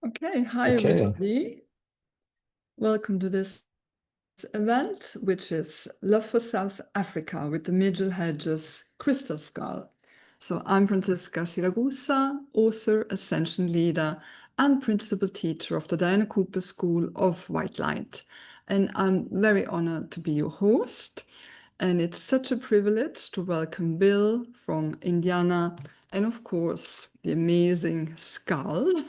Okay, hi Okay. everybody. Welcome to this event, which is Love for South Africa with the Mitchell-Hedges Crystal Skull. So I'm Franziska Siragusa, author, ascension leader, and principal teacher of the Diana Cooper School of White Light. And I'm very honored to be your host. And it's such a privilege to welcome Bill from Indiana and, of course, the amazing Skull.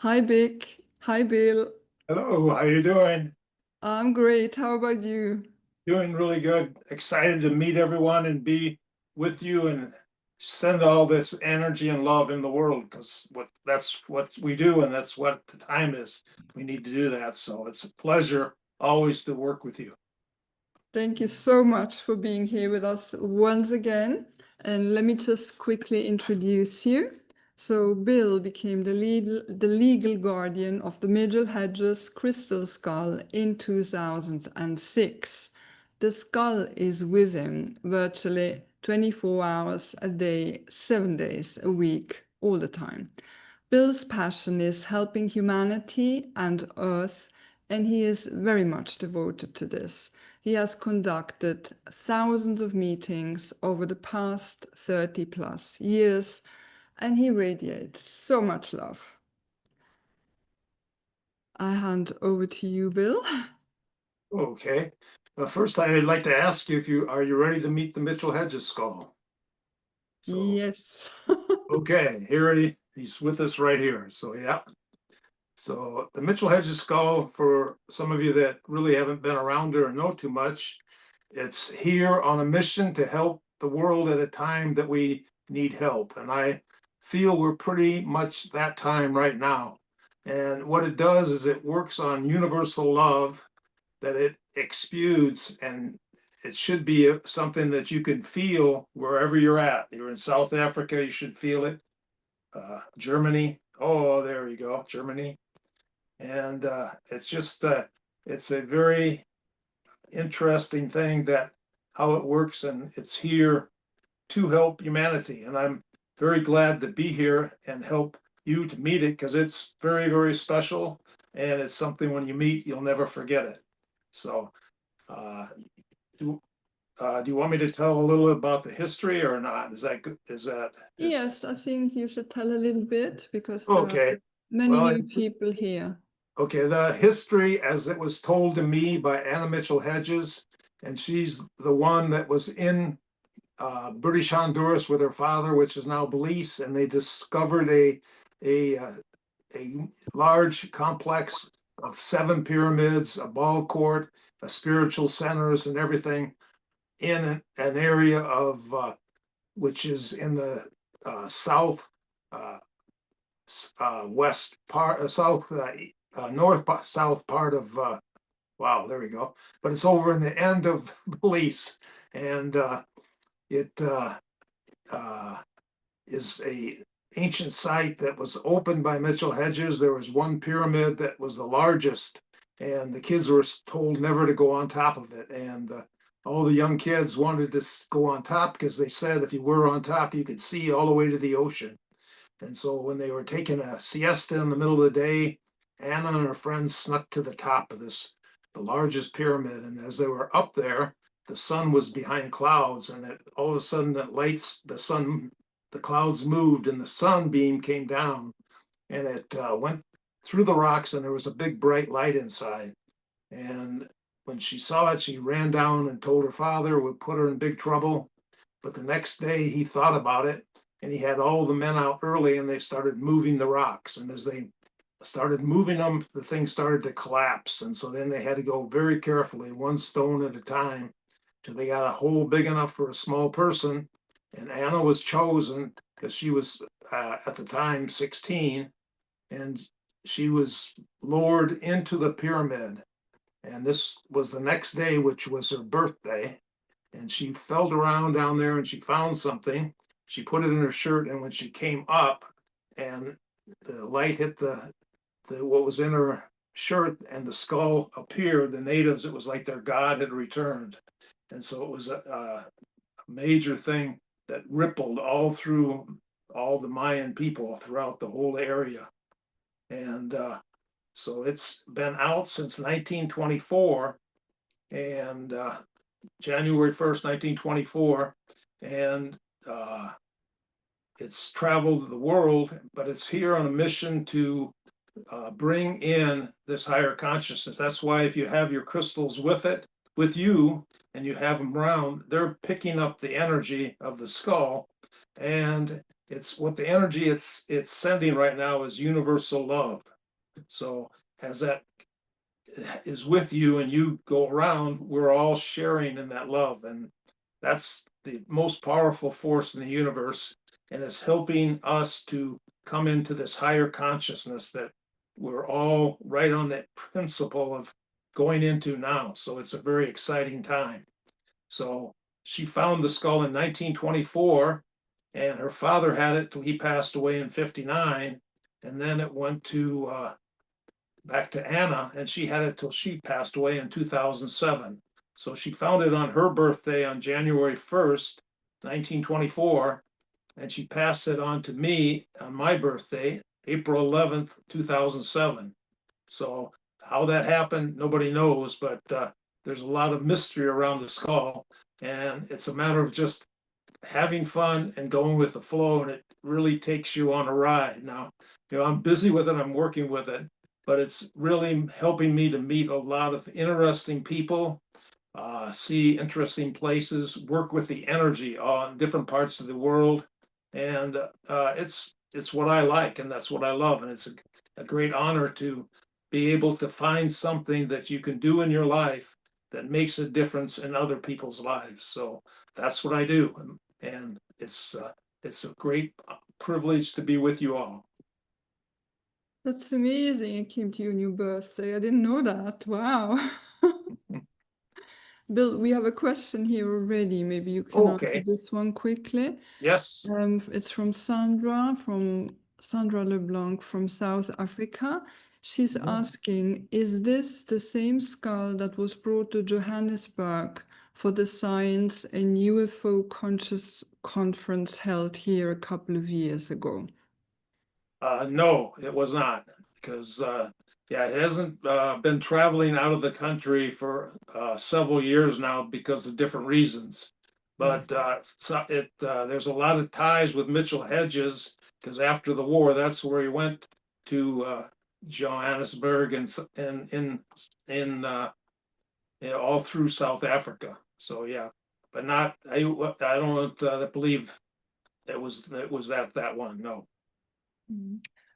Hi, Vic. Hi, Bill. Hello, how you doing? I'm great. How about you? Doing really good. Excited to meet everyone and be with you and send all this energy and love in the world because that's what we do and that's what the time is. We need to do that. So it's a pleasure always to work with you. Thank you so much for being here with us once again. And let me just quickly introduce you. So Bill became the legal guardian of the Mitchell-Hedges Crystal Skull in 2006. The skull is with him virtually 24 hours a day, 7 days a week, all the time. Bill's passion is helping humanity and Earth, and he is very much devoted to this. He has conducted thousands of meetings over the past 30 plus years, and he radiates so much love. I hand over to you, Bill. Okay. First, I'd like to ask you if you ready to meet the Mitchell-Hedges skull? So, Yes. okay, he's with us right here. So yeah. So the Mitchell-Hedges skull, for some of you that really haven't been around or know too much, it's here on a mission to help the world at a time that we need help. And I feel we're pretty much that time right now. And what it does is it works on universal love that it exudes, and it should be something that you can feel wherever you're at. You're in South Africa, you should feel it. Germany, oh, there you go, Germany. And it's a very interesting thing that how it works, and it's here to help humanity. And I'm very glad to be here and help you to meet it because it's very, very special. And it's something when you meet, you'll never forget it. So uh, do, do you want me to tell a little about the history or not? Is that good? Yes, I think you should tell a little bit because there are Okay. many Well, new people here. okay, the history as it was told to me by Anna Mitchell-Hedges, and she's the one that was in British Honduras with her father, which is now Belize, and they discovered a large complex of 7 pyramids, a ball court, a spiritual centers, and everything in an area of which is in the south west part, south north south part of wow, there we go. But it's over in the end of Belize, and it is a ancient site that was opened by Mitchell-Hedges. There was one pyramid that was the largest, and the kids were told never to go on top of it. And all the young kids wanted to go on top because they said if you were on top, you could see all the way to the ocean. And so when they were taking a siesta in the middle of the day, Anna and her friends snuck to the top of this, the largest pyramid. And as they were up there, the sun was behind clouds, and all of a sudden the clouds moved and the sunbeam came down, and it went through the rocks, and there was a big bright light inside. And when she saw it, she ran down and told her father, would put her in big trouble. But the next day he thought about it, and he had all the men out early, and they started moving the rocks. And as they started moving them, the thing started to collapse. And so then they had to go very carefully, one stone at a time, till they got a hole big enough for a small person. And Anna was chosen because she was at the time 16, and she was lowered into the pyramid. And this was the next day, which was her birthday. And she felt around down there and she found something. She put it in her shirt, and when she came up and the light hit the what was in her shirt and the skull appeared, the natives, it was like their god had returned. And so it was a major thing that rippled all through all the Mayan people throughout the whole area. And so it's been out since 1924, and January 1st, 1924. And it's traveled the world, but it's here on a mission to bring in this higher consciousness. That's why if you have your crystals with you, and you have them around, they're picking up the energy of the skull, and it's what the energy it's sending right now is universal love. So as that is with you and you go around, we're all sharing in that love, and that's the most powerful force in the universe, and it's helping us to come into this higher consciousness that we're all right on that principle of going into now. So it's a very exciting time. So she found the skull in 1924, and her father had it till he passed away in 59, and then it went to back to Anna, and she had it till she passed away in 2007. So she found it on her birthday on January 1st, 1924, and she passed it on to me on my birthday, April 11th, 2007. So how that happened, nobody knows, but there's a lot of mystery around the skull, and it's a matter of just having fun and going with the flow, and it really takes you on a ride. Now, I'm busy with it, I'm working with it, but it's really helping me to meet a lot of interesting people, see interesting places, work with the energy on different parts of the world, and it's what I like, and that's what I love, and it's a great honor to be able to find something that you can do in your life that makes a difference in other people's lives. So that's what I do, and it's a great privilege to be with you all. That's amazing. It came to you on your birthday. I didn't know that. Wow. Bill, we have a question here already. Maybe you can answer Okay. this one quickly. Yes. It's from Sandra LeBlanc from South Africa. She's asking, is this the same skull that was brought to Johannesburg for the Science and UFO Conscious Conference held here a couple of years ago? No, it was not, because yeah, it hasn't been traveling out of the country for several years now because of different reasons. But there's a lot of ties with Mitchell-Hedges, because after the war, that's where he went to Johannesburg and all through South Africa. So yeah, but not I don't believe it was that one. No.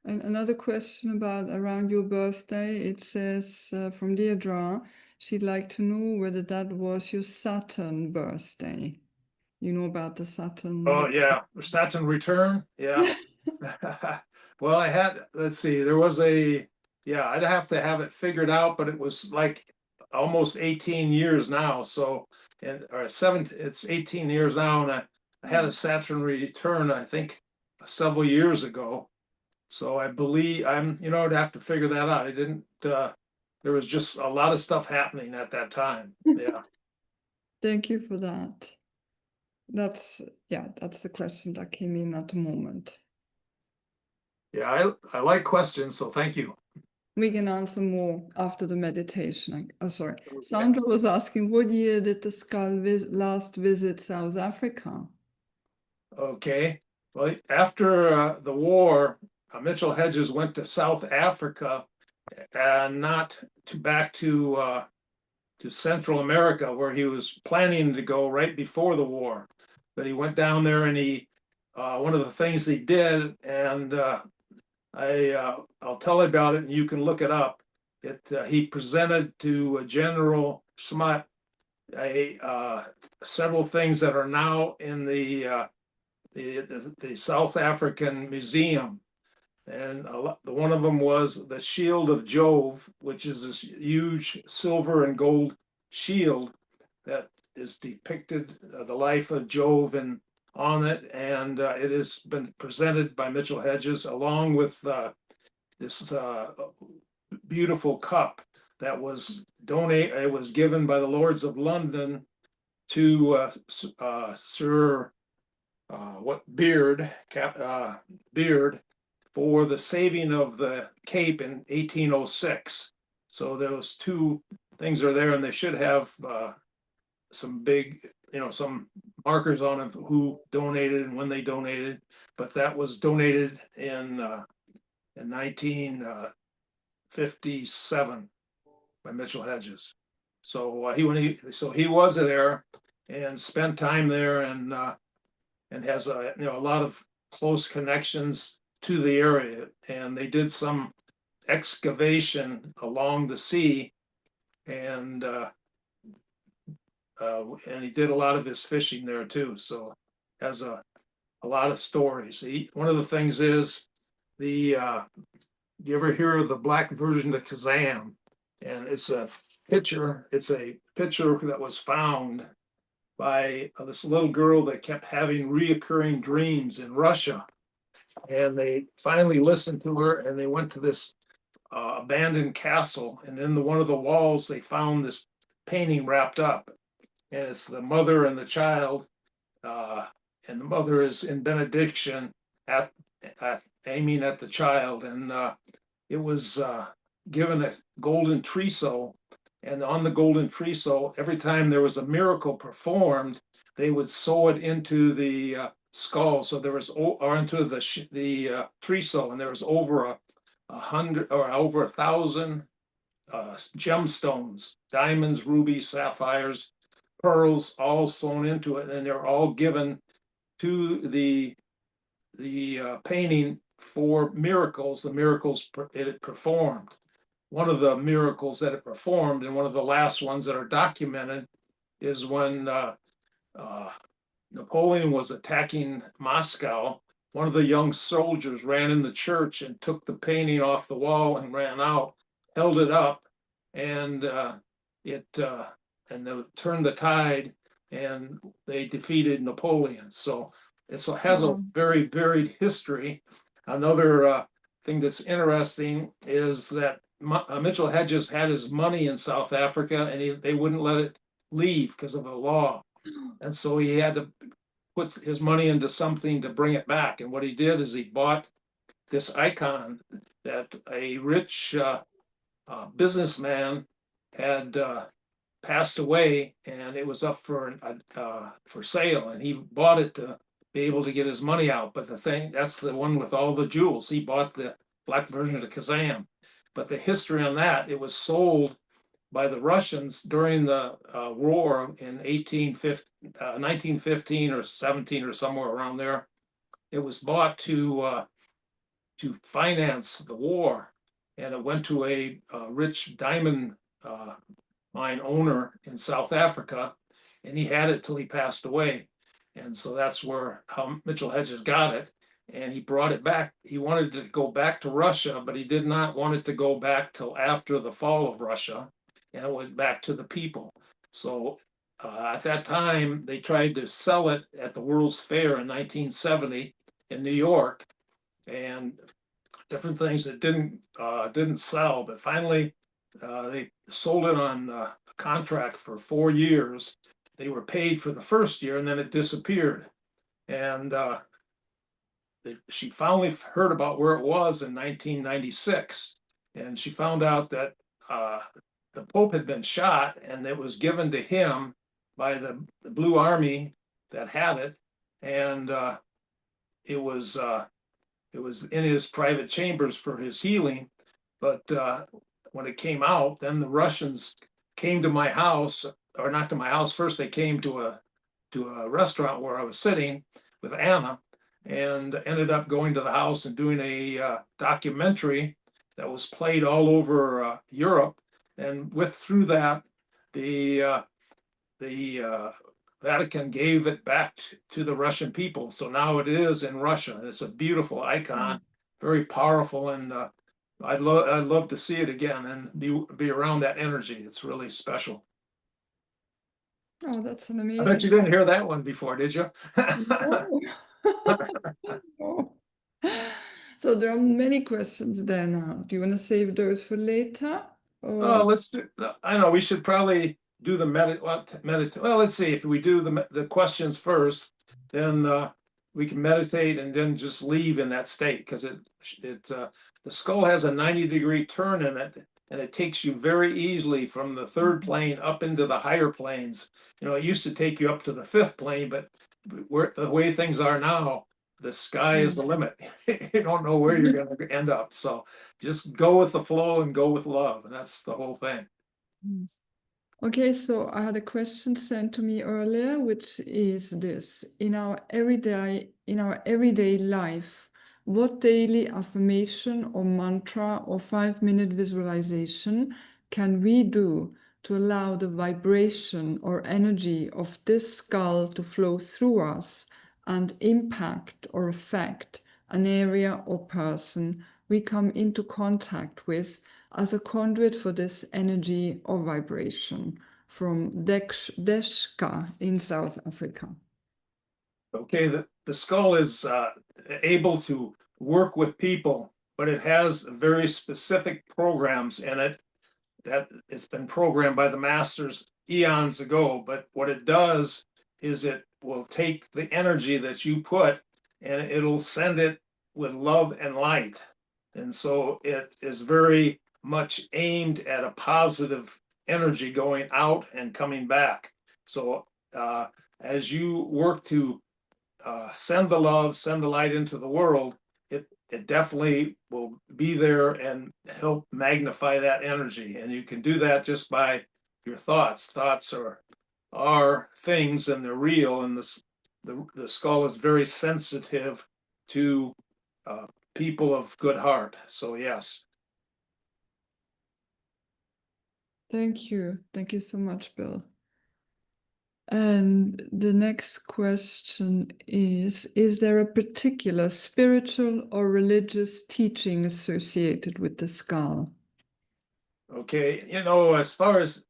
And another question about around your birthday. It says from Deirdre, she'd like to know whether that was your Saturn birthday. You know about the Saturn? Oh yeah, Saturn return. Yeah. Well, let's see, there was yeah, I'd have to have it figured out, but it was like almost 18 years now. So, it's 18 years now, and I had a Saturn return, I think, several years ago. So I believe I'd have to figure that out. I didn't, there was just a lot of stuff happening at that time. Yeah. Thank you for that. That's the question that came in at the moment. Yeah, I like questions, so thank you. We can answer more after the meditation. Oh, sorry. Sandra was asking, what year did the skull last visit South Africa? Okay. Well, after the war, Mitchell-Hedges went to South Africa, and not back to Central America, where he was planning to go right before the war. But he went down there, and one of the things he did, and I'll tell you about it, and you can look it up. He presented to General Schmutt several things that are now in the South African Museum, and one of them was the Shield of Jove, which is this huge silver and gold shield that is depicted the life of Jove and on it, and it has been presented by Mitchell-Hedges along with this beautiful cup that was donated. It was given by the Lords of London to Sir Beard, for the saving of the Cape in 1806. So those two things are there, and they should have some big, some markers on it who donated and when they donated. But that was donated in 1957 by Mitchell-Hedges. So he was there and spent time there, and has a lot of close connections to the area. And they did some excavation along the sea, and he did a lot of his fishing there too. So has a lot of stories. One of the things is you ever hear of the black version of Kazam? And it's a picture that was found by this little girl that kept having reoccurring dreams in Russia. And they finally listened to her, and they went to this abandoned castle, and in one of the walls they found this painting wrapped up, and it's the mother and the child, and the mother is in benediction aiming at the child, and it was given a golden trousseau, and on the golden trousseau, every time there was a miracle performed, they would sew it into the skull. So there was, or into the trousseau, and there was over 100 or over 1,000 gemstones, diamonds, rubies, sapphires, pearls, all sewn into it, and they're all given to the painting for miracles, the miracles it performed. One of the miracles that it performed, and one of the last ones that are documented, is when Napoleon was attacking Moscow. One of the young soldiers ran in the church and took the painting off the wall and ran out, held it up, and it turned the tide, and they defeated Napoleon. So it has a very varied history. Another thing that's interesting is that Mitchell-Hedges had his money in South Africa, and they wouldn't let it leave because of the law. And so he had to put his money into something to bring it back. And what he did is he bought this icon that a rich businessman had passed away, and it was up for sale, and he bought it to be able to get his money out. But that's the one with all the jewels. He bought the black version of the Kazam. But the history on that, it was sold by the Russians during the war in 1915 or 17 or somewhere around there. It was bought to finance the war, and it went to a rich diamond mine owner in South Africa, and he had it till he passed away. And so that's how Mitchell-Hedges got it, and he brought it back. He wanted it to go back to Russia, but he did not want it to go back till after the fall of Russia, and it went back to the people. So at that time, they tried to sell it at the World's Fair in 1970 in New York, and different things that didn't sell. But finally, they sold it on a contract for 4 years. They were paid for the first year, and then it disappeared. And she finally heard about where it was in 1996, and she found out that the Pope had been shot, and it was given to him by the Blue Army that had it, and it was in his private chambers for his healing. But when it came out, then the Russians came to my house, or not to my house. First, they came to a restaurant where I was sitting with Anna, and ended up going to the house and doing a documentary that was played all over Europe. And through that, the Vatican gave it back to the Russian people. So now it is in Russia. It's a beautiful icon, very powerful, and I'd love to see it again and be around that energy. It's really special. Oh, that's an I amazing. bet you didn't hear that one before, did you? No. No. So there are many questions there now. Do you want to save those for later? Oh, let's do. I know we should probably do the Well, let's see if we do the questions first. Then we can meditate and then just leave in that state, because the skull has a 90-degree turn in it, and it takes you very easily from the third plane up into the higher planes. It used to take you up to the fifth plane, but the way things are now, the sky is the limit. You don't know where you're going to end up. So just go with the flow and go with love. And that's the whole thing. Yes. Okay, so I had a question sent to me earlier, which is this: in our everyday life, what daily affirmation or mantra or 5-minute visualization can we do to allow the vibration or energy of this skull to flow through us and impact or affect an area or person we come into contact with as a conduit for this energy or vibration? From Deshka in South Africa. Okay, the skull is able to work with people, but it has very specific programs in it that it's been programmed by the masters eons ago. But what it does is it will take the energy that you put and it'll send it with love and light. And so it is very much aimed at a positive energy going out and coming back. So as you work to send the love, send the light into the world, it definitely will be there and help magnify that energy. And you can do that just by your thoughts. Thoughts are things, and they're real. And the skull is very sensitive to people of good heart. So yes. Thank you. Thank you so much, Bill. And the next question is there a particular spiritual or religious teaching associated with the skull? Okay, as far as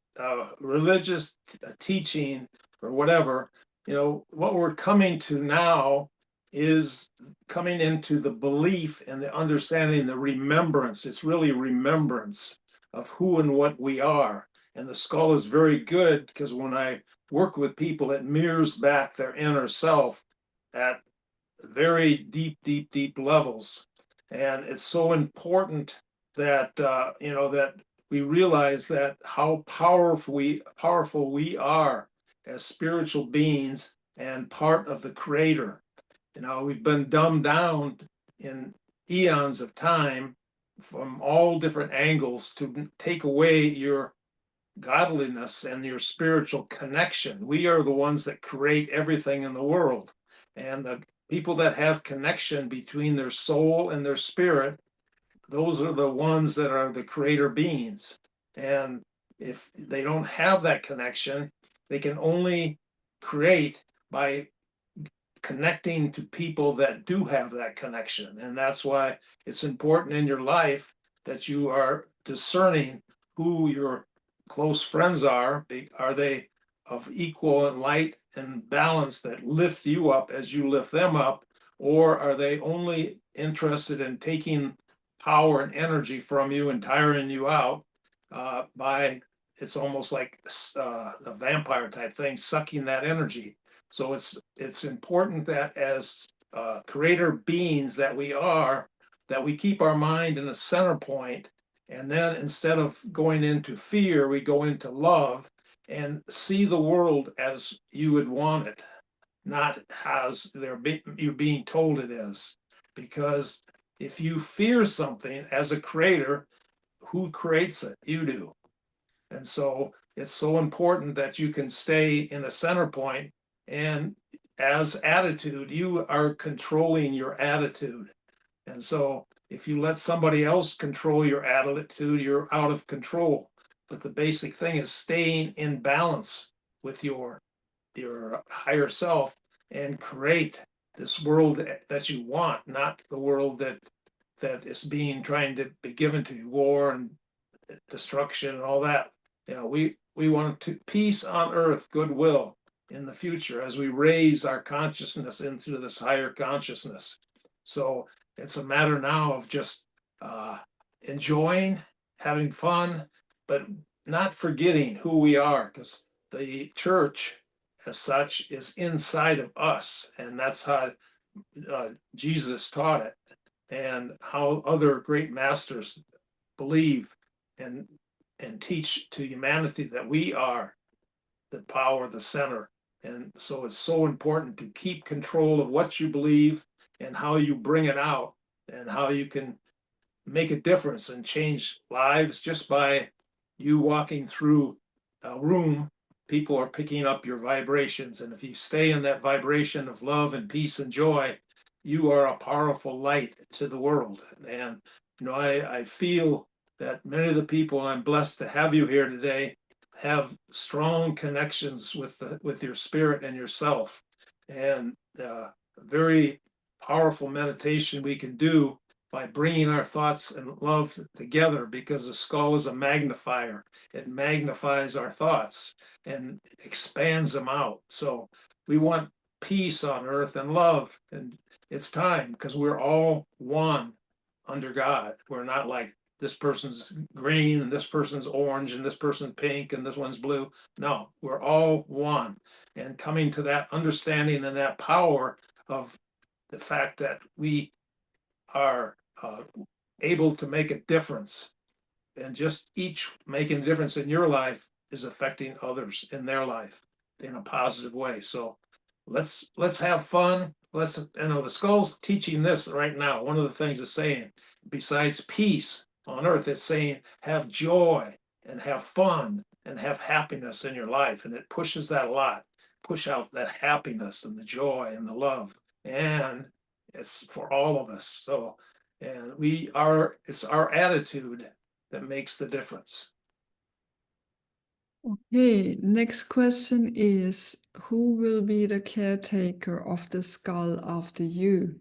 religious teaching or whatever, what we're coming to now is coming into the belief and the understanding, the remembrance. It's really remembrance of who and what we are. And the skull is very good because when I work with people, it mirrors back their inner self at very deep, deep, deep levels. And it's so important that that we realize that how powerful we are as spiritual beings and part of the Creator. We've been dumbed down in eons of time from all different angles to take away your godliness and your spiritual connection. We are the ones that create everything in the world. And the people that have connection between their soul and their spirit, those are the ones that are the creator beings. And if they don't have that connection, they can only create by connecting to people that do have that connection. And that's why it's important in your life that you are discerning who your close friends are. Are they of equal and light and balance that lift you up as you lift them up? Or are they only interested in taking power and energy from you and tiring you out by, it's almost like a vampire type thing, sucking that energy. So it's important that as creator beings that we are, that we keep our mind in a center point, and then instead of going into fear, we go into love and see the world as you would want it, not as you're being told it is. Because if you fear something as a creator, who creates it? You do. And so it's so important that you can stay in a center point, and as attitude, you are controlling your attitude. And so if you let somebody else control your attitude, you're out of control. But the basic thing is staying in balance with your higher self and create this world that you want, not the world that is being trying to be given to you, war and destruction and all that. We want peace on earth, goodwill in the future as we raise our consciousness into this higher consciousness. So it's a matter now of just enjoying, having fun, but not forgetting who we are, because the church as such is inside of us. And that's how Jesus taught it, and how other great masters believe and teach to humanity that we are the power, the center. And so it's so important to keep control of what you believe and how you bring it out, and how you can make a difference and change lives just by you walking through a room. People are picking up your vibrations. And if you stay in that vibration of love and peace and joy, you are a powerful light to the world. And, I feel that many of the people I'm blessed to have you here today have strong connections with your spirit and yourself. And very powerful meditation we can do by bringing our thoughts and love together, because the skull is a magnifier. It magnifies our thoughts and expands them out. So we want peace on earth and love. And it's time, because we're all one under God. We're not like this person's green and this person's orange and this person's pink and this one's blue. No, we're all one. And coming to that understanding and that power of the fact that we are able to make a difference, and just each making a difference in your life is affecting others in their life in a positive way. So let's have fun. The skull's teaching this right now. One of the things it's saying, besides peace on earth, it's saying have joy and have fun and have happiness in your life. And it pushes that a lot. Push out that happiness and the joy and the love. And it's for all of us. So, and it's our attitude that makes the difference. Okay, next question is, who will be the caretaker of the skull after you?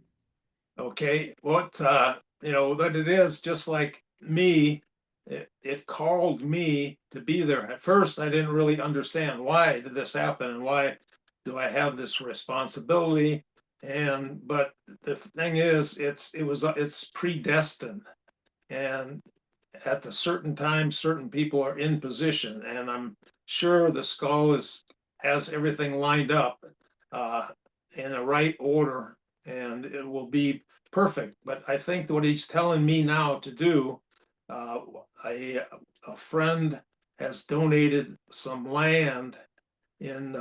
Okay, that it is just like me. It called me to be there. At first, I didn't really understand why did this happen and why do I have this responsibility. But the thing is, it's predestined, and at the certain time, certain people are in position, and I'm sure the skull has everything lined up uh, in a right order, and it will be perfect. But I think what he's telling me now to do, uh, a friend has donated some land in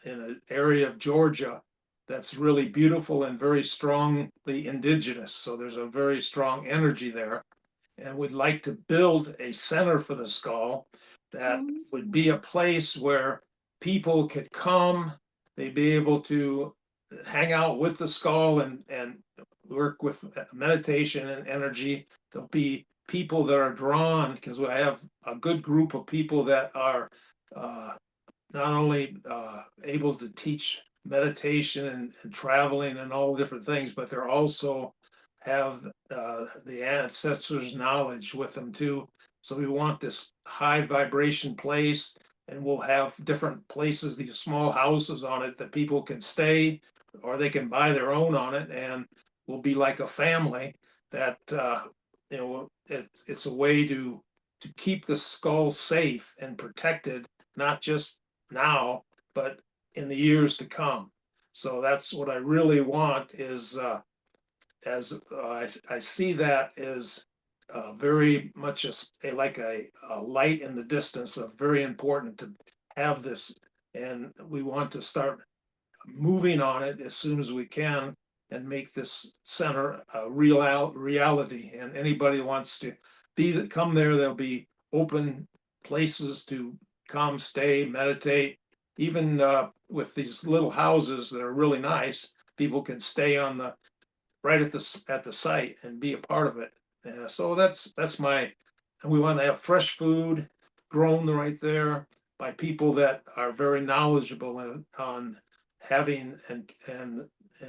an area of Georgia that's really beautiful and very strongly indigenous. So there's a very strong energy there, and we'd like to build a center for the skull that would be a place where people could come, they'd be able to hang out with the skull and work with meditation and energy. There'll be people that are drawn, because I have a good group of people that are not only able to teach meditation and traveling and all different things, but they're also have the ancestors' knowledge with them too. So we want this high vibration place, and we'll have different places, these small houses on it that people can stay, or they can buy their own on it, and we'll be like a family that it's a way to keep the skull safe and protected, not just now, but in the years to come. So that's what I really want is I see that as very much like a light in the distance of very important to have this. And we want to start moving on it as soon as we can and make this center a real reality. And anybody wants to come there, there'll be open places to come, stay, meditate. Even with these little houses that are really nice, people can stay on the right at the site and be a part of it. So that's my, and we want to have fresh food grown right there by people that are very knowledgeable on having and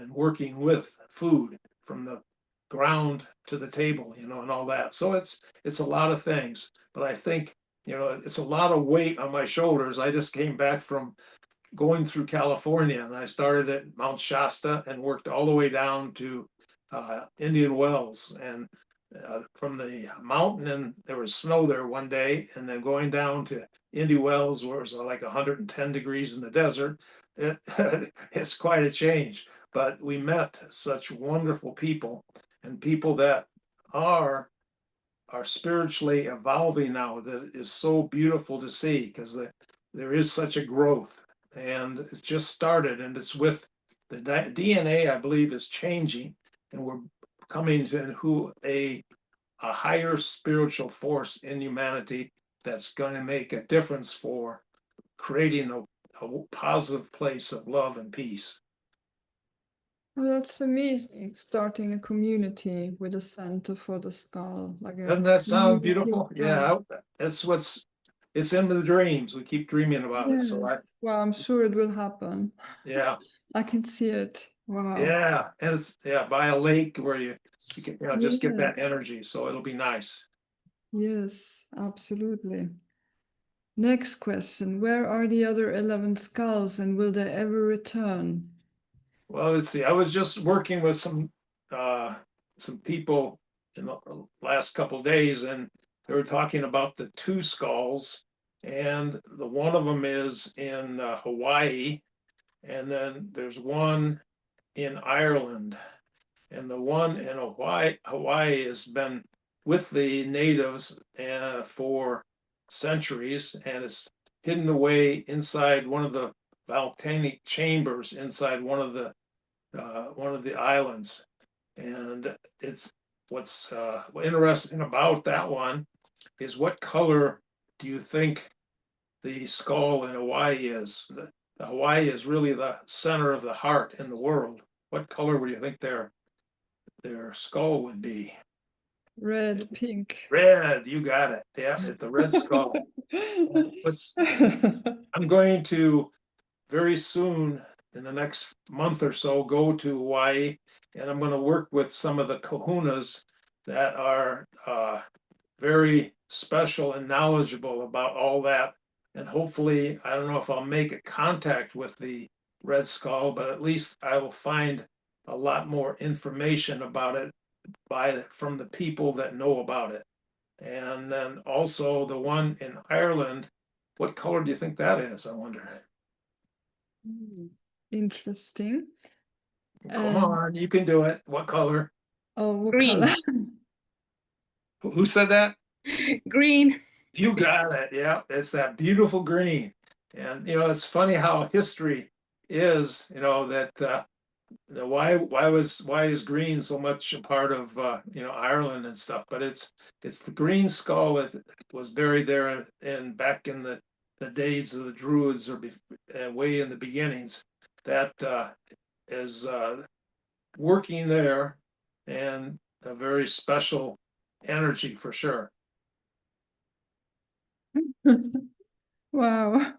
working with food from the ground to the table, and all that. So it's a lot of things, but I think it's a lot of weight on my shoulders. I just came back from going through California, and I started at Mount Shasta and worked all the way down to Indian Wells, and from the mountain, and there was snow there one day, and then going down to Indian Wells where it was like 110 degrees in the desert. It's quite a change, but we met such wonderful people and people that are spiritually evolving now, that is so beautiful to see, because there is such a growth, and it's just started, and it's with the DNA, I believe, is changing, and we're coming to who a higher spiritual force in humanity that's going to make a difference for creating a positive place of love and peace. Well, that's amazing. Starting a community with a center for the skull, like a Doesn't that sound community of beautiful? love. Yeah, that's it's in the dreams. We keep dreaming about it. So Yes. Well, I'm sure it will happen. yeah, I can see it. Wow. yeah, and it's by a lake where you can just get that Yes. energy. So it'll be nice. Yes, absolutely. Next question. Where are the other 11 skulls and will they ever return? Well, let's see. I was just working with some people in the last couple of days, and they were talking about the two skulls, and the one of them is in Hawaii, and then there's one in Ireland, and the one in Hawaii has been with the natives for centuries, and it's hidden away inside one of the volcanic chambers inside one of the islands. And it's what's interesting about that one is, what color do you think the skull in Hawaii is? The Hawaii is really the center of the heart in the world. What color would you think their skull would be? Red, pink. Red, you got it. Yeah, it's the red skull. I'm going to very soon, in the next month or so, go to Hawaii, and I'm going to work with some of the kahunas that are very special and knowledgeable about all that. And hopefully, I don't know if I'll make a contact with the red skull, but at least I will find a lot more information about it from the people that know about it. And then also the one in Ireland, what color do you think that is? I wonder. Interesting. Come on, you can do it. What color? Oh, what Green. color? Who said that? Green. You got it. Yeah, it's that beautiful green. And it's funny how history is. That why is green so much a part of Ireland and stuff? But it's the green skull that was buried there and back in the days of the Druids, or way in the beginnings, that is working there, and a very special energy for sure. Wow.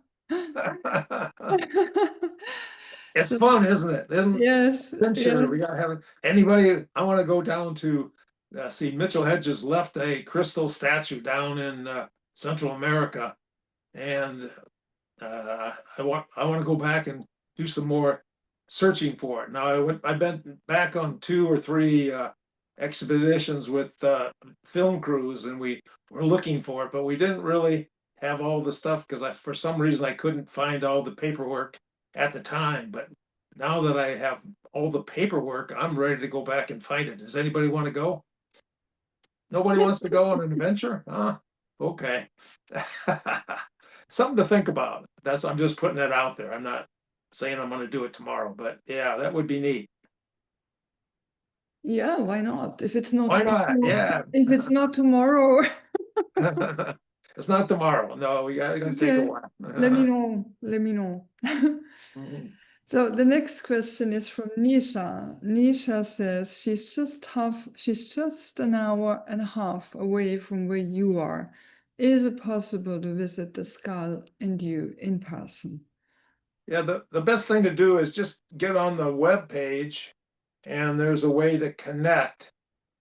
It's So, fun, isn't it? yes, Sure, yes. we gotta have anybody. I want to go down to see Mitchell-Hedges left a crystal statue down in Central America, and I want to go back and do some more searching for it. Now I've been back on 2 or 3 expeditions with film crews, and we were looking for it, but we didn't really have all the stuff because for some reason I couldn't find all the paperwork at the time. But now that I have all the paperwork, I'm ready to go back and find it. Does anybody want to go? Nobody wants to go on an adventure? Huh? Okay. Something to think about. I'm just putting that out there. I'm not saying I'm going to do it tomorrow, but yeah, that would be neat. Yeah, why not? If it's not Why not? Yeah. if it's not tomorrow, It's not tomorrow. No, we got to take a okay. while. Let me know. Let me know. Mhm. So the next question is from Nisha. Nisha says she's just an hour and a half away from where you are. Is it possible to visit the skull and you in person? Yeah, the best thing to do is just get on the web page, and there's a way to connect,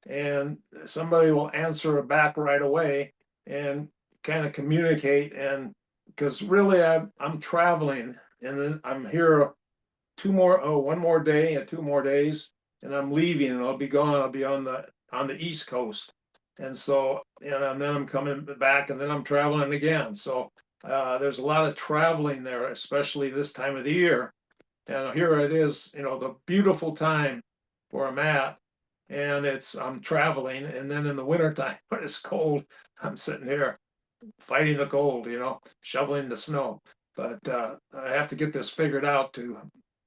and somebody will answer back right away and kind of communicate. And because really I'm traveling, and then I'm here one more day and 2 more days, and I'm leaving, and I'll be gone. I'll be on the East Coast, and so and then I'm coming back, and then I'm traveling again. So there's a lot of traveling there, especially this time of the year. And here it is, the beautiful time for a mat. And I'm traveling. And then in the wintertime, when it's cold, I'm sitting here fighting the cold, shoveling the snow. But I have to get this figured out to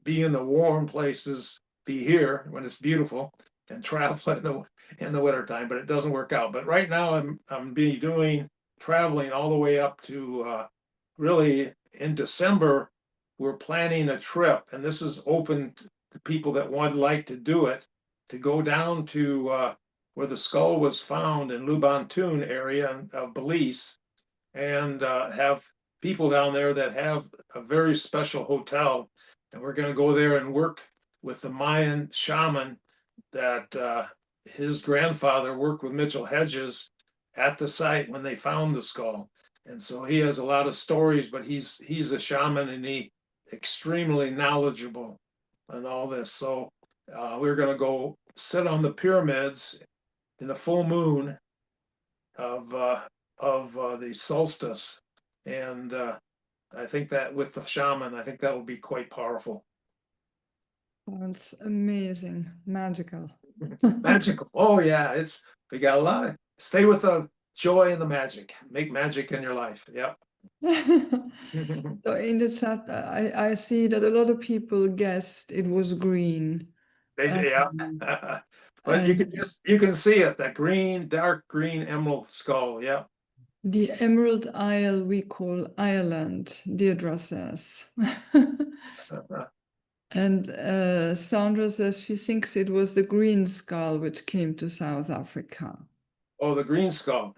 be in the warm places, be here when it's beautiful, and travel in the wintertime. But it doesn't work out. But right now I'm doing traveling all the way up to really in December. We're planning a trip, and this is open to people that would like to do it, to go down to where the skull was found in Lubantun area of Belize, and have people down there that have a very special hotel. And we're going to go there and work with the Mayan shaman that his grandfather worked with Mitchell-Hedges at the site when they found the skull. And so he has a lot of stories, but he's a shaman, and he extremely knowledgeable on all this. So we're going to go sit on the pyramids in the full moon of the solstice, and I think that with the shaman, I think that will be quite powerful. That's amazing, magical. Magical. Oh yeah, we got a lot of stay with the joy and the magic. Make magic in your life. Yep. So in the chat, I see that a lot of people guessed it was green. Yeah. But you can see it, that green, dark green emerald skull. Yeah. The Emerald Isle we call Ireland, Deirdre says. And Sandra says she thinks it was the green skull which came to South Africa. Oh, the green skull.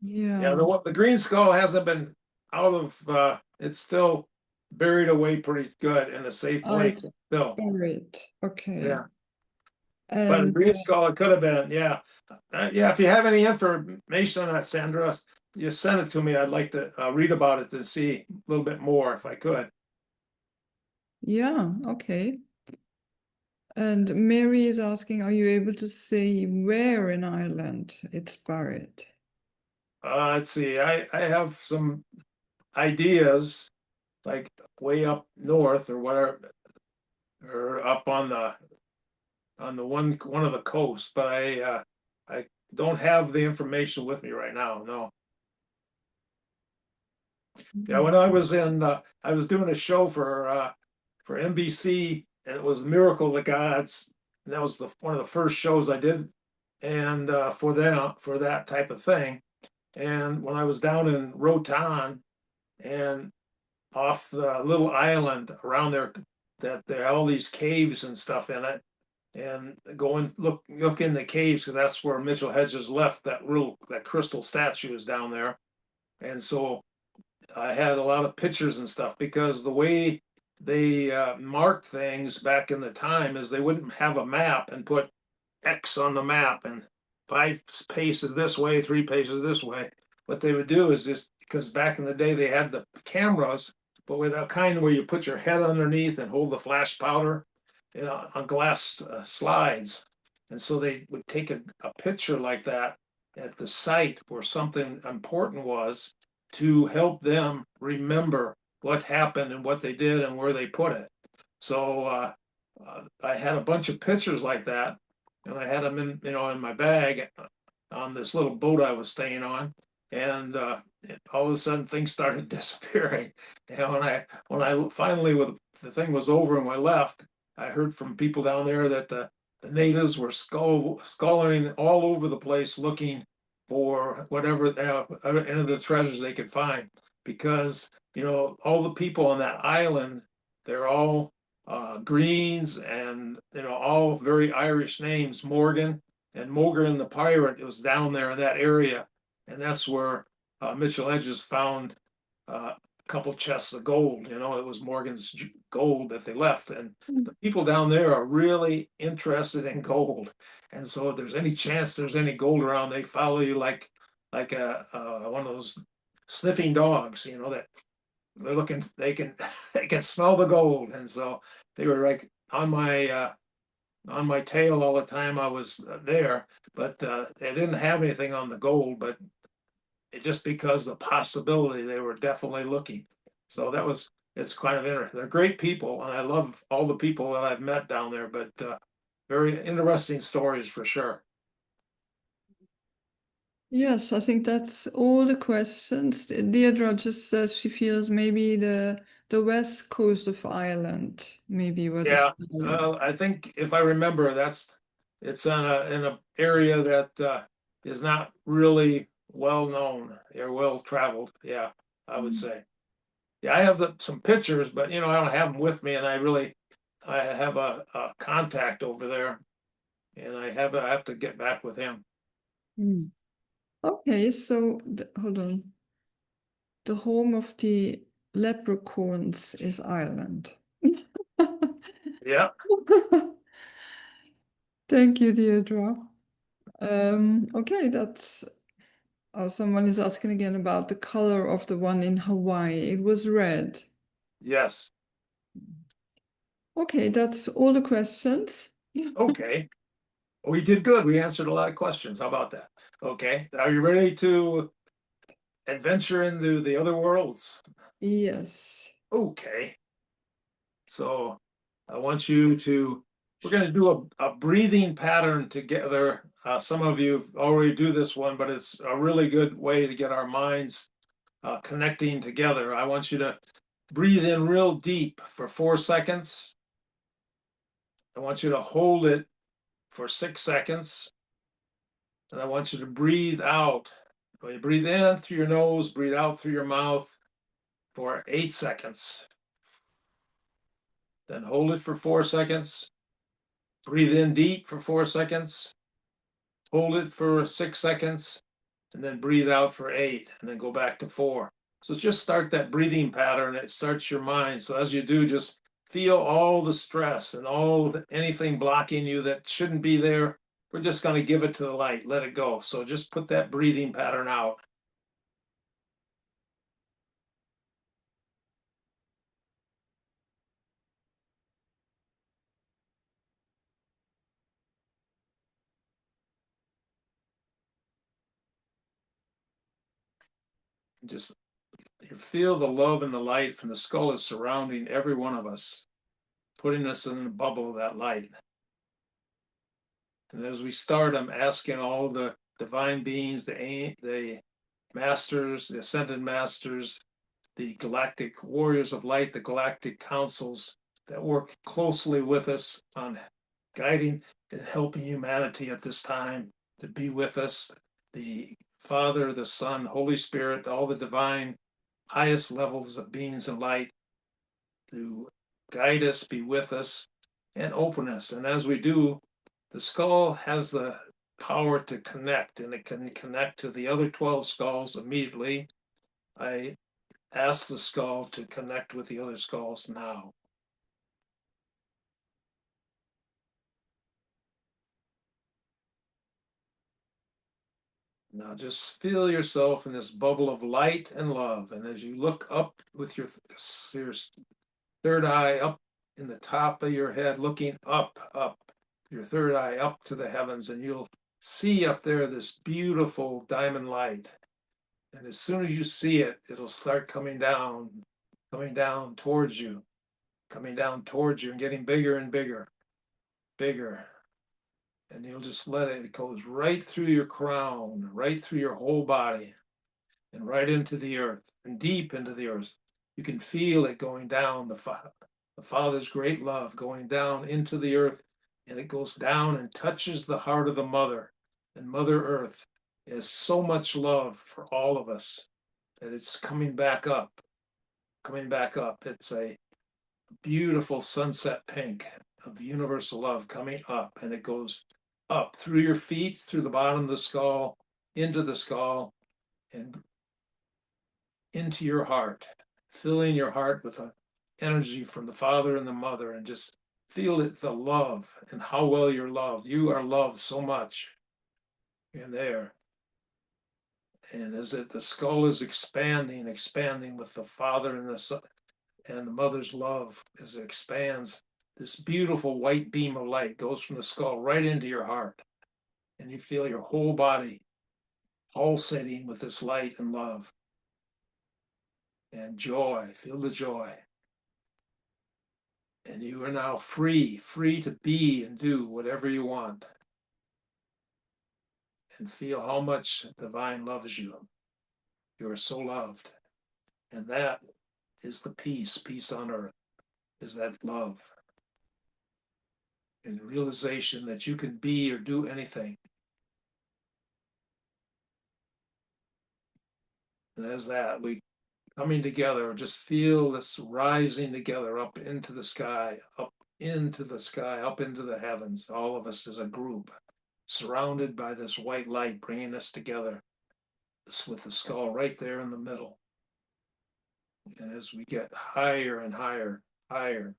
Yeah. The green skull hasn't been out of it's still buried away pretty good in a safe place still. Buried. Okay. Yeah. But a And green skull, it could have been, yeah. If you have any information on that, Sandra, you send it to me. I'd like to read about it to see a little bit more if I could. yeah, okay. And Mary is asking, are you able to say where in Ireland it's buried? Let's see. I have some ideas, like way up north or whatever, or up on the one of the coasts, but I don't have the information with me right now. No. Yeah, when I was I was doing a show for NBC, and it was Miracle of the Gods, and that was one of the first shows I did, and for that type of thing. And when I was down in Rotan and off the little island around there, that there are all these caves and stuff in it, and go and look in the caves, because that's where Mitchell-Hedges left that crystal statue is down there. And so I had a lot of pictures and stuff, because the way they marked things back in the time is they wouldn't have a map and put X on the map and 5 paces this way, 3 paces this way. What they would do is just, because back in the day they had the cameras, but with a kind where you put your head underneath and hold the flash powder on glass slides. And so they would take a picture like that at the site where something important was, to help them remember what happened and what they did and where they put it. So I had a bunch of pictures like that, and I had them in my bag on this little boat I was staying on, and all of a sudden things started disappearing. And when I finally, with the thing was over and we left, I heard from people down there that the natives were sculling all over the place looking for whatever any of the treasures they could find, because all the people on that island, they're all Greens, and all very Irish names. Morgan and Morgan the pirate was down there in that area, and that's where Mitchell-Hedges found a couple chests of gold. It was Morgan's gold that they left, and the people down there are really interested in gold. And so if there's any chance there's any gold around, they follow you like a one of those sniffing dogs, that they're looking, they can they can smell the gold. And so they were like on my tail all the time I was there, but they didn't have anything on the gold, but just because the possibility, they were definitely looking. So that was it's kind of interesting. They're great people, and I love all the people that I've met down there, but very interesting stories for sure. Yes, I think that's all the questions. Deirdre just says she feels maybe the west coast of Ireland, maybe where the Yeah, skull I think if I remember, it's in a area that is not really well known or well traveled. Yeah, I would is. say. Yeah, I have some pictures, but I don't have them with me, and I have a contact over there, and I have to get back with him. Mm. Okay, so hold on. The home of the leprechauns is Ireland. Yeah, Thank you, Deirdre. Okay, that's someone is asking again about the color of the one in Hawaii. It was red. yes. Okay, that's all the questions. Okay. We did good. We answered a lot of questions. How about that? Okay. Are you ready to adventure into the other worlds? Yes. Okay. So I want you to, we're going to do a breathing pattern together. Some of you already do this one, but it's a really good way to get our minds connecting together. I want you to breathe in real deep for 4 seconds. I want you to hold it for 6 seconds. And I want you to breathe out. When you breathe in through your nose, breathe out through your mouth for 8 seconds. Then hold it for 4 seconds. Breathe in deep for 4 seconds. Hold it for 6 seconds. And then breathe out for 8. And then go back to 4. So just start that breathing pattern. It starts your mind. So as you do, just feel all the stress and anything blocking you that shouldn't be there. We're just going to give it to the light. Let it go. So just put that breathing pattern out. Just you feel the love and the light from the skull is surrounding every one of us, putting us in the bubble of that light. And as we start, I'm asking all the divine beings, the masters, the ascended masters, the galactic warriors of light, the galactic councils that work closely with us on guiding and helping humanity at this time to be with us, the Father, the Son, Holy Spirit, all the divine highest levels of beings and light to guide us, be with us, and open us. And as we do, the skull has the power to connect, and it can connect to the other 12 skulls immediately. I ask the skull to connect with the other skulls now. Now just feel yourself in this bubble of light and love. And as you look up with your third eye up in the top of your head, looking up, your third eye up to the heavens, and you'll see up there this beautiful diamond light. And as soon as you see it, it'll start coming down towards you, and getting bigger and bigger, bigger. And you'll just let it, it goes right through your crown, right through your whole body, and right into the earth, and deep into the earth. You can feel it going down, the Father's great love going down into the earth, and it goes down and touches the heart of the Mother. And Mother Earth has so much love for all of us that it's coming back up, coming back up. It's a beautiful sunset pink of universal love coming up, and it goes up through your feet, through the bottom of the skull, into the skull, and into your heart, filling your heart with a energy from the Father and the Mother, and just feel it, the love, and how well you're loved. You are loved so much in there. And as the skull is expanding with the Father and the Son and the Mother's love, as it expands, this beautiful white beam of light goes from the skull right into your heart. And you feel your whole body pulsating with this light and love and joy. Feel the joy. And you are now free, free to be and do whatever you want. And feel how much divine loves you. You are so loved. And that is the peace, peace on earth, is that love. And realization that you can be or do anything. And as that, we coming together, just feel this rising together up into the sky, up into the sky, up into the heavens, all of us as a group, surrounded by this white light, bringing us together with the skull right there in the middle. And as we get higher and higher, higher,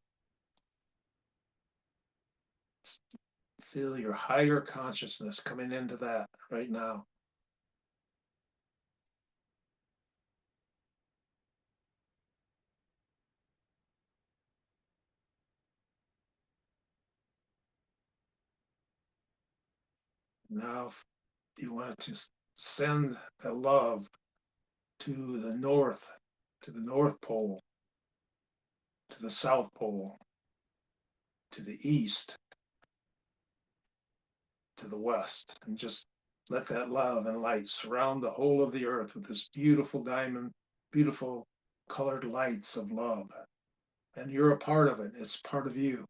feel your higher consciousness coming into that right now. Now, if you want to send the love to the North Pole, to the South Pole, to the East, to the West, and just let that love and light surround the whole of the earth with this beautiful diamond, beautiful colored lights of love. And you're a part of it. It's part of you.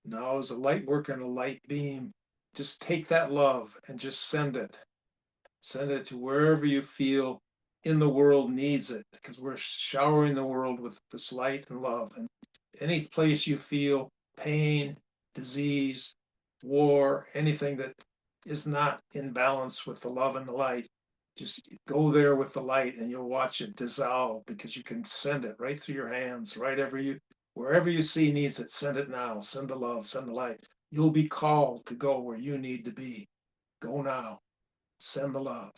Now, as a light worker and a light beam, just take that love and just send it. Send it to wherever you feel in the world needs it, because we're showering the world with this light and love. And any place you feel pain, disease, war, anything that is not in balance with the love and the light, just go there with the light and you'll watch it dissolve, because you can send it right through your hands, wherever you see needs it, send it now. Send the love, send the light. You'll be called to go where you need to be. Go now. Send the love.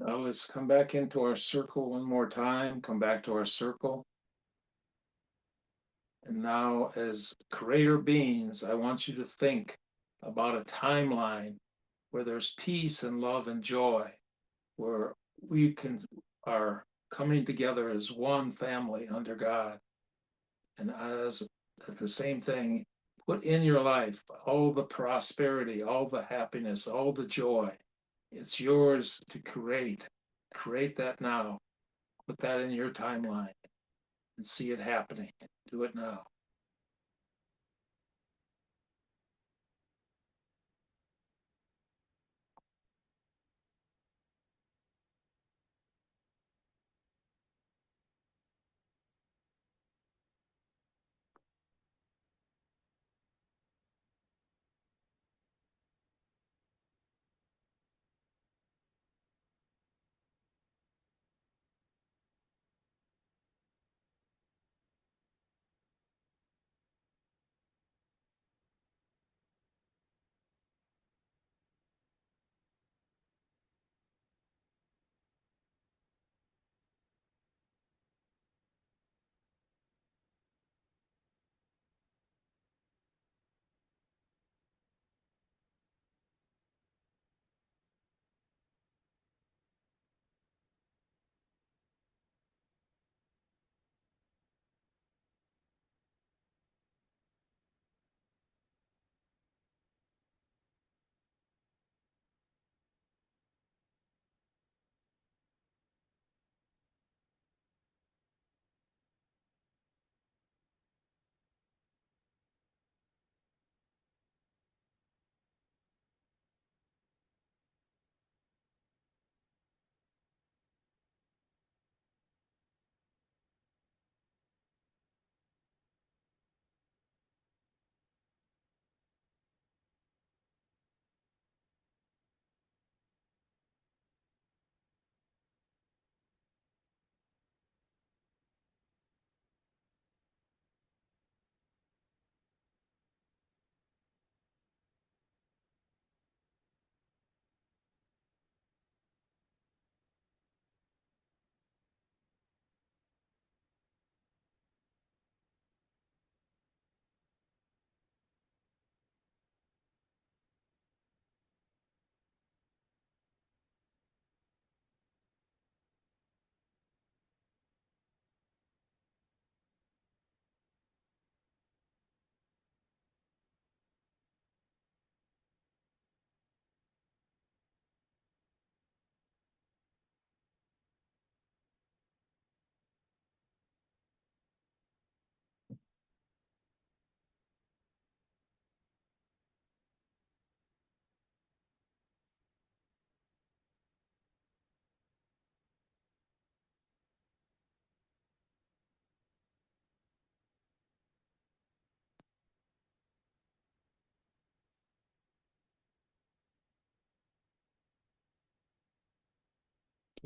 Now let's come back into our circle one more time. Come back to our circle. And now, as creator beings, I want you to think about a timeline where there's peace and love and joy, where we are coming together as one family under God. And as the same thing, put in your life all the prosperity, all the happiness, all the joy. It's yours to create. Create that now. Put that in your timeline and see it happening. Do it now.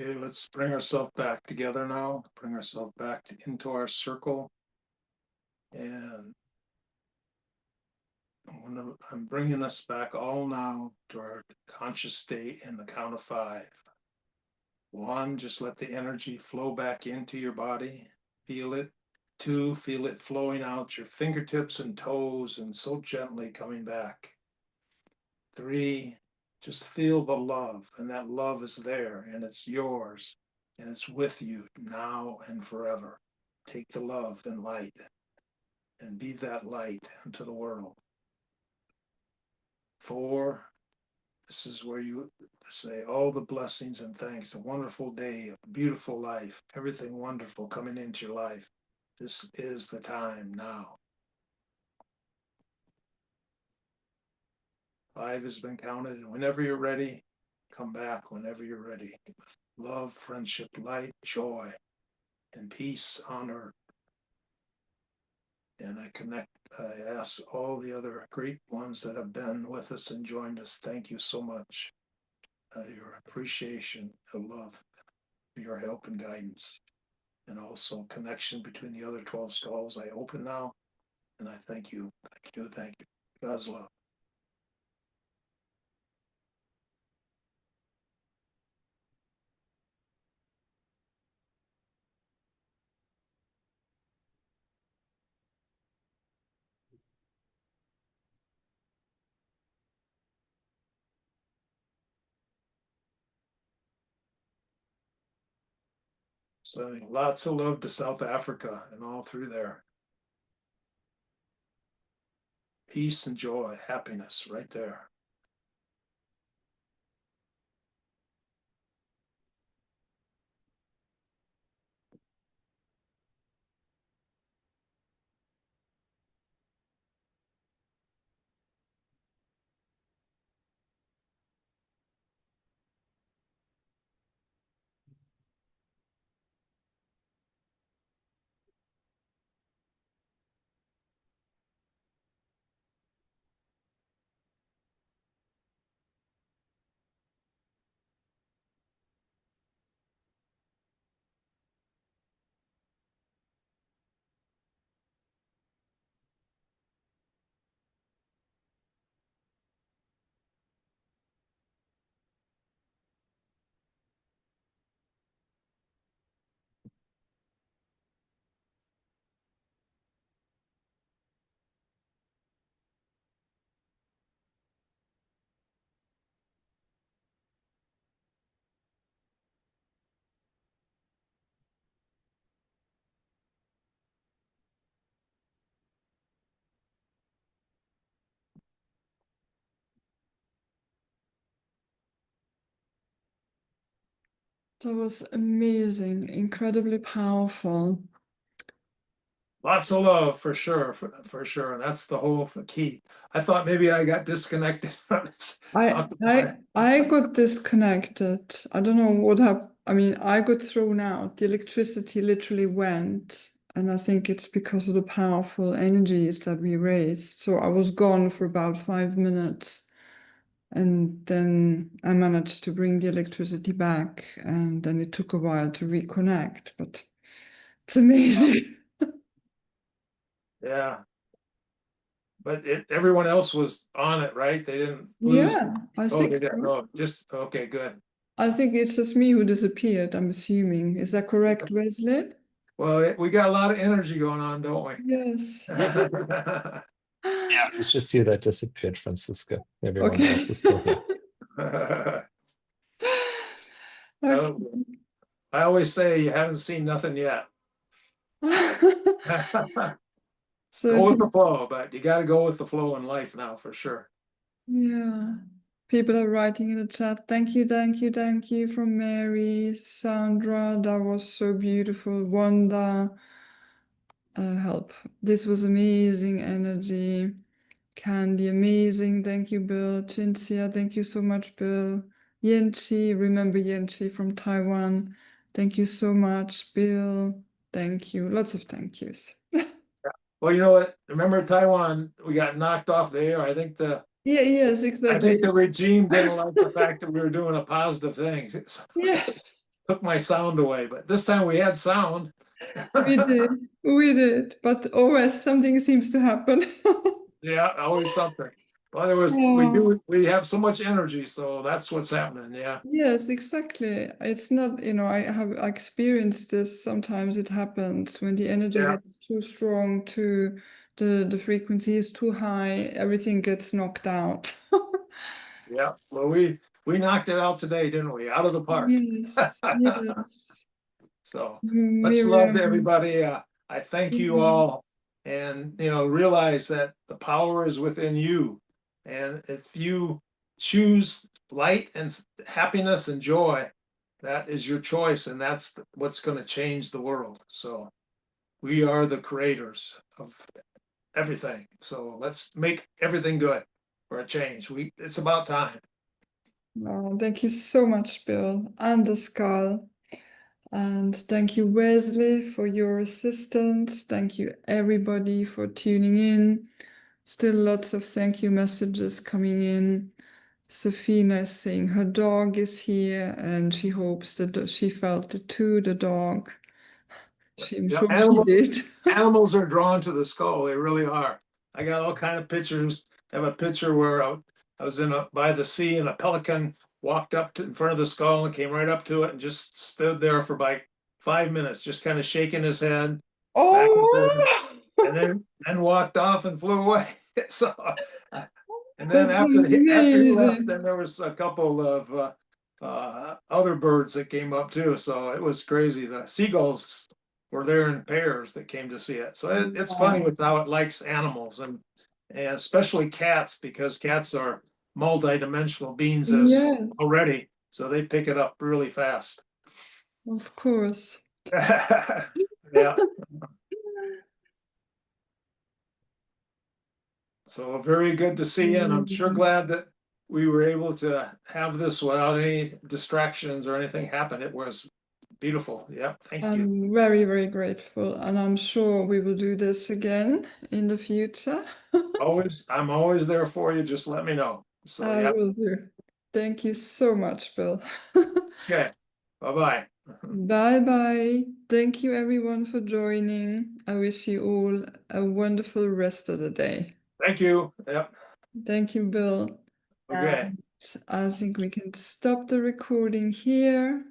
Okay, let's bring ourselves back together now. Bring ourselves back into our circle. And I'm bringing us back all now to our conscious state in the count of 5. 1, just let the energy flow back into your body. Feel it. 2, feel it flowing out your fingertips and toes and so gently coming back. 3, just feel the love, and that love is there and it's yours and it's with you now and forever. Take the love and light and be that light into the world. 4, this is where you say all the blessings and thanks, a wonderful day, a beautiful life, everything wonderful coming into your life. This is the time now. 5 has been counted, and whenever you're ready, come back whenever you're ready. Love, friendship, light, joy, and peace on earth. And I ask all the other great ones that have been with us and joined us, thank you so much. Your appreciation, of love, your help and guidance, and also connection between the other 12 skulls. I open now, and I thank you. Thank you. Thank you. God's love. Sending lots of love to South Africa and all through there. Peace and joy, happiness right there. That was amazing, incredibly powerful. Lots of love for sure, for sure. And that's the whole key. I thought maybe I got disconnected. I got disconnected. I don't know what happened. I mean, I got thrown out. The electricity literally went. And I think it's because of the powerful energies that we raised. So I was gone for about 5 minutes. And then I managed to bring the electricity back. And then it took a while to reconnect. But it's amazing. Yeah. But everyone else was on it, right? They didn't lose. Yeah, I Oh, think they did. so. Oh, just okay, good. I think it's just me who disappeared, I'm assuming. Is that correct, Wesley? Well, we got a lot of energy going on, don't we? Yes. Yeah, it's just you that disappeared, Franziska. Everyone Okay. else is still here. Okay. I always say you haven't seen nothing yet. So Go with the flow, but you got to go with the flow in life now for sure. yeah, people are writing in the chat. Thank you, thank you, thank you from Mary, Sandra. That was so beautiful. Wanda, help. This was amazing energy. Candy, amazing. Thank you, Bill. Chinsia, thank you so much, Bill. Yenchi, remember Yenchi from Taiwan. Thank you so much, Bill. Thank you. Lots of thank yous. Well, you know what? Remember Taiwan? We got knocked off the air. I think Yes, exactly. the regime didn't like the fact that we were doing a positive thing. So Yes, took my sound away. But this time we had sound. we did. We did. But always something seems to happen. Yeah, always something. Well, we have so much energy, so that's what's happening. Yeah. Yes, exactly. It's not, I have experienced this. Sometimes it happens when the energy Yeah. gets too strong, the frequency is too high, everything gets knocked out. Yeah. Well, we knocked it out today, didn't we? Out of the park. Yes, yes. So much love to Miriam. everybody. I thank you all, and realize that the power is within you, and if you choose light and happiness and joy, that is your choice, and that's what's going to change the world. So we are the creators of everything. So let's make everything good for a change. It's about time. Oh, thank you so much, Bill, and the skull. And thank you, Wesley, for your assistance. Thank you, everybody, for tuning in. Still lots of thank you messages coming in. Safina is saying her dog is here and she hopes that she felt it too, the dog. I'm Yeah, sure she did. animals are drawn to the skull. They really are. I got all kind of pictures. I have a picture where I was by the sea and a pelican walked up in front of the skull and came right up to it and just stood there for like 5 minutes, just kind of shaking his head back and forth, Oh, and then walked off and flew away. So, and then that's after he left, amazing. then there was a couple of other birds that came up too. So it was crazy. The seagulls were there in pairs that came to see it. So it's funny with how it likes animals and especially cats, because cats are multi-dimensional beings Yeah, already. So they pick it up really fast. of course. Yeah. So very good to see you, and I'm sure glad that we were able to have this without any distractions or anything happen. It was beautiful. Yeah, thank you. I'm very, very grateful, and I'm sure we will do this again in the future. I'm always there for you. Just let me know. So I yeah. will do. Thank you so much, Bill. Okay. Bye-bye. Bye bye. Thank you, everyone, for joining. I wish you all a wonderful rest of the day. Thank you. Yep. Thank you, Bill. Okay. I think we can stop the recording here.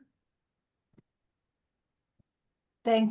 Thank